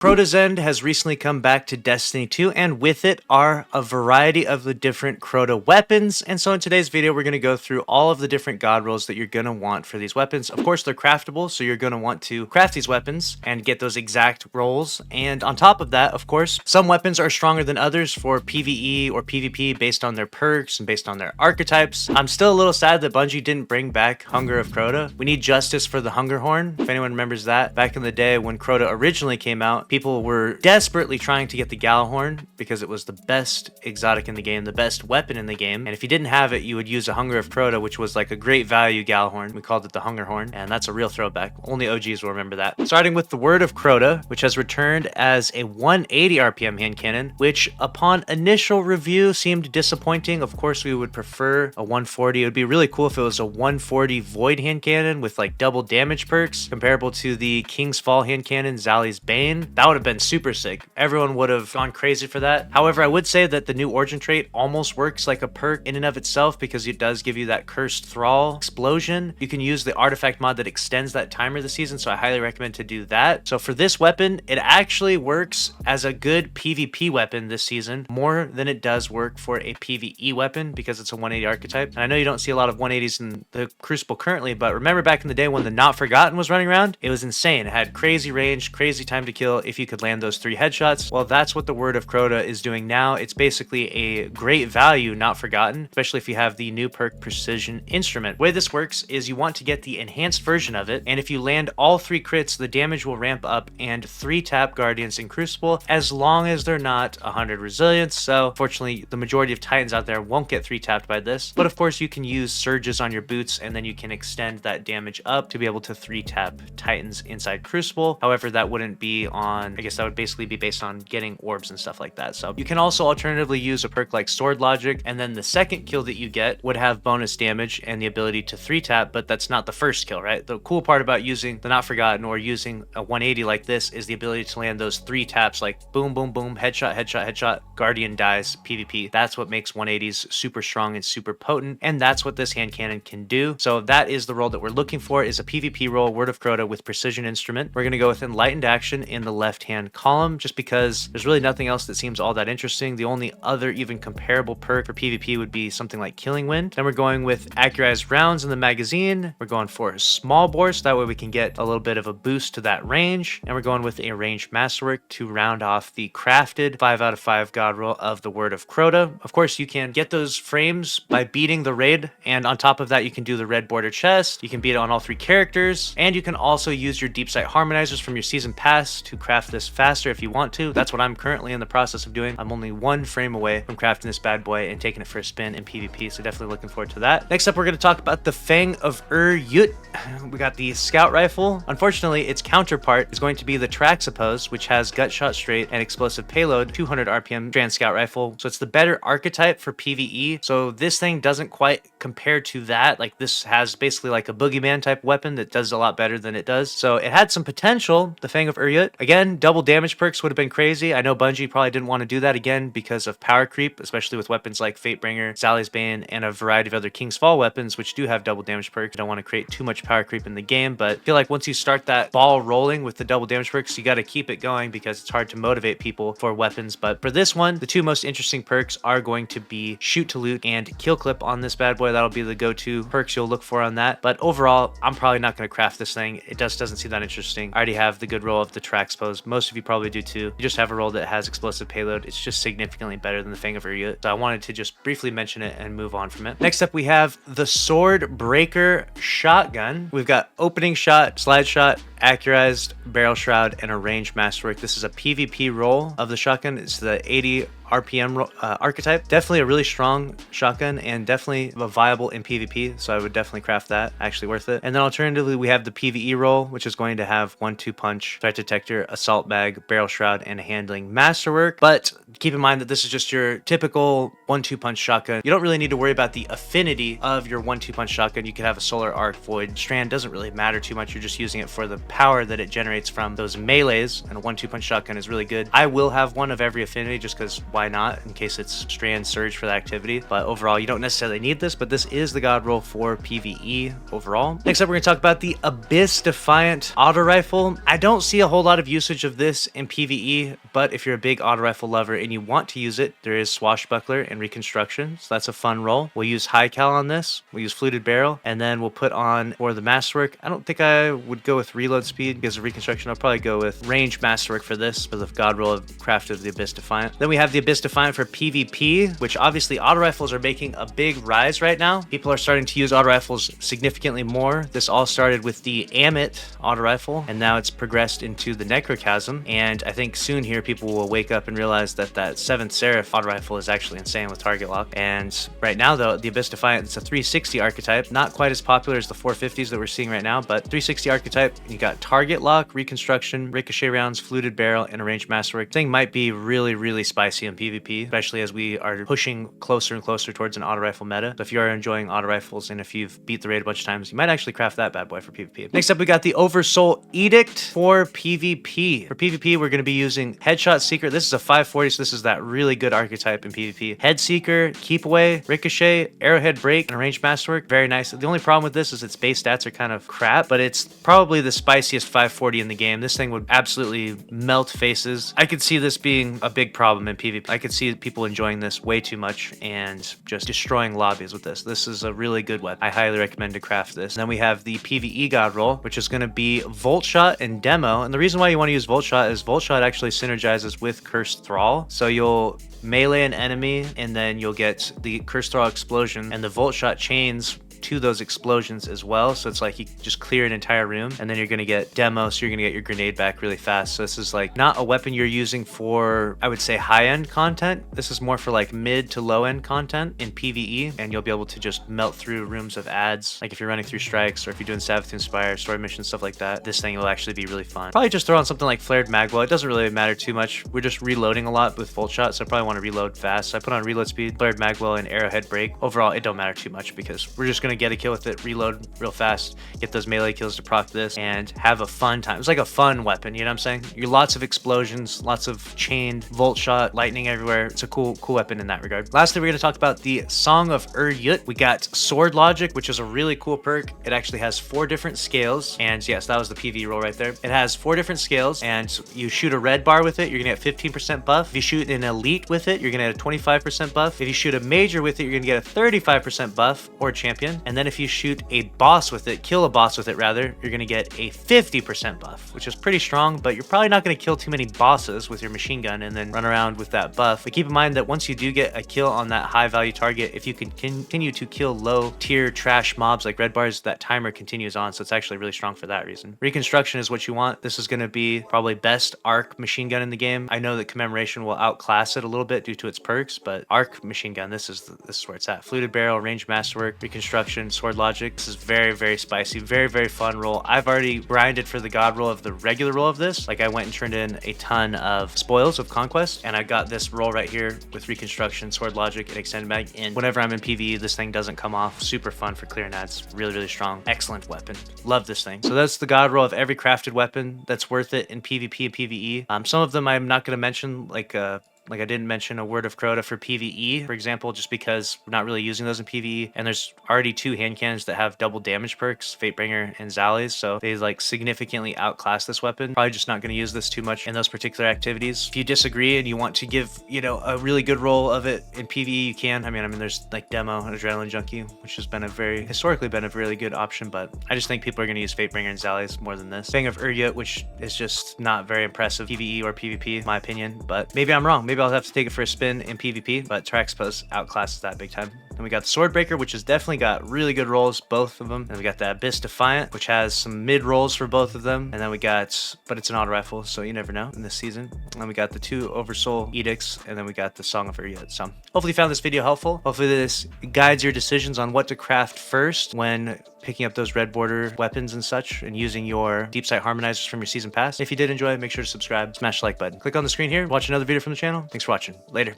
Crota's End has recently come back to Destiny 2, and with it are a variety of the different Crota weapons. And so in today's video, we're going to go through all of the different god rolls that you're going to want for these weapons. Of course, they're craftable, so you're going to want to craft these weapons and get those exact rolls. And on top of that, of course, some weapons are stronger than others for PvE or PvP based on their perks and based on their archetypes. I'm still a little sad that Bungie didn't bring back Hunger of Crota. We need justice for the Hunger Horn. If anyone remembers that, back in the day when Crota originally came out, people were desperately trying to get the Gjallarhorn because it was the best exotic in the game, the best weapon in the game. And if you didn't have it, you would use a Hunger of Crota, which was like a great value Gjallarhorn. We called it the Hunger Horn, and that's a real throwback. Only OGs will remember that. Starting with the Word of Crota, which has returned as a 180 RPM hand cannon, which upon initial review seemed disappointing. Of course, we would prefer a 140. It would be really cool if it was a 140 Void hand cannon with like double damage perks, comparable to the King's Fall hand cannon, Zali's Bane. That would have been super sick. Everyone would have gone crazy for that. However, I would say that the new origin trait almost works like a perk in and of itself because it does give you that Cursed Thrall explosion. You can use the artifact mod that extends that timer this season, so I highly recommend to do that. So for this weapon, it actually works as a good PvP weapon this season, more than it does work for a PvE weapon because it's a 180 archetype. And I know you don't see a lot of 180s in the Crucible currently, but remember back in the day when the Not Forgotten was running around? It was insane. It had crazy range, crazy time to kill if you could land those 3 headshots. Well, that's what the Word of Crota is doing now. It's basically a great value Not Forgotten, especially if you have the new perk Precision Instrument. The way this works is you want to get the enhanced version of it, and if you land all 3 crits, the damage will ramp up and 3 tap Guardians in Crucible as long as they're not 100 resilience. So fortunately, the majority of Titans out there won't get 3 tapped by this, but of course you can use surges on your boots and then you can extend that damage up to be able to 3 tap Titans inside Crucible. However, that wouldn't be on, I guess that would basically be based on getting orbs and stuff like that. So you can also alternatively use a perk like Sword Logic, and then the second kill that you get would have bonus damage and the ability to 3 tap, but that's not the first kill, right? The cool part about using the Not Forgotten or using a 180 like this is the ability to land those 3 taps like boom, boom, boom, headshot, headshot, headshot, Guardian dies, PvP. That's what makes 180s super strong and super potent, and that's what this hand cannon can do. So that is the role that we're looking for, is a PvP role, Word of Crota with Precision Instrument. We're going to go with Enlightened Action in the left-hand column just because there's really nothing else that seems all that interesting. The only other even comparable perk for PvP would be something like Killing Wind. Then we're going with Accurized Rounds in the magazine. We're going for Small Bore, so that way we can get a little bit of a boost to that range. And we're going with a Ranged Masterwork to round off the crafted 5 out of 5 god roll of the Word of Crota. Of course, you can get those frames by beating the raid, and on top of that, you can do the red border chest. You can beat it on all 3 characters, and you can also use your Deep Sight Harmonizers from your Season Pass to craft this faster if you want to. That's what I'm currently in the process of doing. I'm only 1 frame away from crafting this bad boy and taking it for a spin in PvP, so definitely looking forward to that. Next up, we're going to talk about the Fang of Yut. We got the Scout Rifle. Unfortunately, its counterpart is going to be the Traxapose, which has Gut Shot Straight and Explosive Payload, 200 RPM Strand Scout Rifle. So it's the better archetype for PvE. So this thing doesn't quite compare to that. Like, this has basically like a boogeyman type weapon that does a lot better than it does. So it had some potential, the Fang of Yut. Again, double damage perks would have been crazy. I know Bungie probably didn't want to do that again because of power creep, especially with weapons like Fatebringer, Zali's Bane, and a variety of other King's Fall weapons, which do have double damage perks. You don't want to create too much power creep in the game, but I feel like once you start that ball rolling with the double damage perks, you got to keep it going because it's hard to motivate people for weapons. But for this one, the 2 most interesting perks are going to be Shoot to Loot and Kill Clip on this bad boy. That'll be the go-to perks you'll look for on that. But overall, I'm probably not going to craft this thing. It just doesn't seem that interesting. I already have the good roll of the Traxpose. Most of you probably do too. You just have a roll that has Explosive Payload. It's just significantly better than the Fang of Yut. So I wanted to just briefly mention it and move on from it. Next up, we have the Swordbreaker Shotgun. We've got Opening Shot, Slide Shot, Accurized, Barrel Shroud, and a Ranged Masterwork. This is a PvP roll of the shotgun. It's the 80 RPM archetype. Definitely a really strong shotgun and definitely viable in PvP, so I would definitely craft that. Actually worth it. And then alternatively, we have the PvE roll, which is going to have 1-2 punch, threat detector, assault bag, barrel shroud, and a handling masterwork. But keep in mind that this is just your typical 1-2 punch shotgun. You don't really need to worry about the affinity of your 1-2 punch shotgun. You could have a solar arc, void, strand, doesn't really matter too much. You're just using it for the power that it generates from those melees, and a 1-2 punch shotgun is really good. I will have one of every affinity just because why not, in case it's strand surge for the activity. But overall, you don't necessarily need this, but this is the god roll for PvE overall. Next up, we're going to talk about the Abyss Defiant auto rifle. I don't see a whole lot of usage of this in PvE, but if you're a big auto rifle lover and you want to use it, there is Swashbuckler and Reconstruction, so that's a fun roll. We'll use High Cal on this, we'll use Fluted Barrel, and then we'll put on for the Masterwork. I don't think I would go with reload speed because of Reconstruction. I'll probably go with range Masterwork for this because of god roll of craft of the Abyss Defiant. Then we have the Abyss Defiant for PvP, which obviously auto rifles are making a big rise right now. People are starting to use auto rifles significantly more. This all started with the Amit auto rifle, and now it's progressed into the Necrochasm. And I think soon here people will wake up and realize that that 7th Seraph auto rifle is actually insane with target lock. And right now though, the Abyss Defiant, it's a 360 archetype, not quite as popular as the 450s that we're seeing right now, but 360 archetype. You got target lock, Reconstruction, ricochet rounds, Fluted Barrel, and a ranged Masterwork. Thing might be really spicy in PvP, especially as we are pushing closer and closer towards an auto rifle meta. So if you are enjoying auto rifles and if you've beat the raid a bunch of times, you might actually craft that bad boy for PvP. Next up, we got the Oversoul Edict for PvP. For PvP, we're going to be using Headshot Seeker. This is a 540, so this is that really good archetype in PvP. Head Seeker, Keep Away, Ricochet, Arrowhead Break, and a ranged Masterwork. Very nice. The only problem with this is its base stats are kind of crap, but it's probably the spiciest 540 in the game. This thing would absolutely melt faces. I could see this being a big problem in PvP. I could see people enjoying this way too much and just destroying lobbies with this. This is a really good weapon. I highly recommend to craft this. And then we have the PvE god roll, which is going to be Volt Shot and Demo. And the reason why you want to use Volt Shot is Volt Shot actually synergizes with Cursed Thrall. So you'll melee an enemy and then you'll get the Cursed Thrall explosion, and the Volt Shot chains to those explosions as well. So it's like you just clear an entire room and then you're going to get demo, so you're going to get your grenade back really fast. So this is like not a weapon you're using for, I would say, high-end content. This is more for like mid to low-end content in PvE, and you'll be able to just melt through rooms of ads. Like if you're running through strikes or if you're doing Savathun Spire, story missions, stuff like that, this thing will actually be really fun. Probably just throw on something like Flared Magwell. It doesn't really matter too much. We're just reloading a lot with Volt Shot, so I probably want to reload fast. So I put on reload speed, Flared Magwell, and Arrowhead Break. Overall, it don't matter too much because we're just going to get a kill with it, reload real fast, get those melee kills to proc this, and have a fun time. It's like a fun weapon, you know what I'm saying? You're lots of explosions, lots of chained Volt Shot, lightning everywhere. It's a cool weapon in that regard. Lastly, we're going to talk about the Song of Yut. We got Sword Logic, which is a really cool perk. It actually has 4 different scales, and yes, that was the PvE roll right there. It has 4 different scales, and you shoot a red bar with it, you're going to get 15% buff. If you shoot an elite with it, you're going to get a 25% buff. If you shoot a major with it, you're going to get a 35% buff, or a champion. And then if you shoot a boss with it, kill a boss with it rather, you're going to get a 50% buff, which is pretty strong, but you're probably not going to kill too many bosses with your machine gun and then run around with that buff. But keep in mind that once you do get a kill on that high value target, if you can continue to kill low tier trash mobs like red bars, that timer continues on, so it's actually really strong for that reason. Reconstruction is what you want. This is going to be probably best arc machine gun in the game. I know that Commemoration will outclass it a little bit due to its perks, but arc machine gun, this is where it's at. Fluted Barrel, Ranged Masterwork, Reconstruction, Sword Logic. This is very spicy, very fun roll. I've already grinded for the god roll of the regular roll of this. Like I went and turned in a ton of spoils of conquest, and I got this roll right here with Reconstruction, Sword Logic, and Extended Mag. And whenever I'm in PvE, this thing doesn't come off. Super fun for clearing ads. Really strong. Excellent weapon. Love this thing. So that's the god roll of every crafted weapon that's worth it in PvP and PvE. Some of them I'm not going to mention, like I didn't mention a Word of Crota for PvE, for example, just because we're not really using those in PvE. And there's already 2 hand cannons that have double damage perks, Fatebringer and Zally's, so they like significantly outclass this weapon. Probably just not going to use this too much in those particular activities. If you disagree and you want to give, you know, a really good roll of it in PvE, you can. I mean, there's like Demo and Adrenaline Junkie, which has been historically been a really good option, but I just think people are going to use Fatebringer and Zally's more than this. Fang of Yut, which is just not very impressive PvE or PvP, in my opinion, but maybe I'm wrong. Maybe I'll have to take it for a spin in PvP, but Traxpos outclasses that big time. Then we got the Swordbreaker, which has definitely got really good rolls, both of them. And we got the Abyss Defiant, which has some mid rolls for both of them. And then we got, but it's an auto rifle, so you never know in this season. And then we got the 2 Oversoul Edicts, and then we got the Song of Yut. So hopefully you found this video helpful. Hopefully this guides your decisions on what to craft first when picking up those red border weapons and such, and using your deep sight harmonizers from your season pass. If you did enjoy, make sure to subscribe, smash the like button. Click on the screen here, watch another video from the channel. Thanks for watching. Later.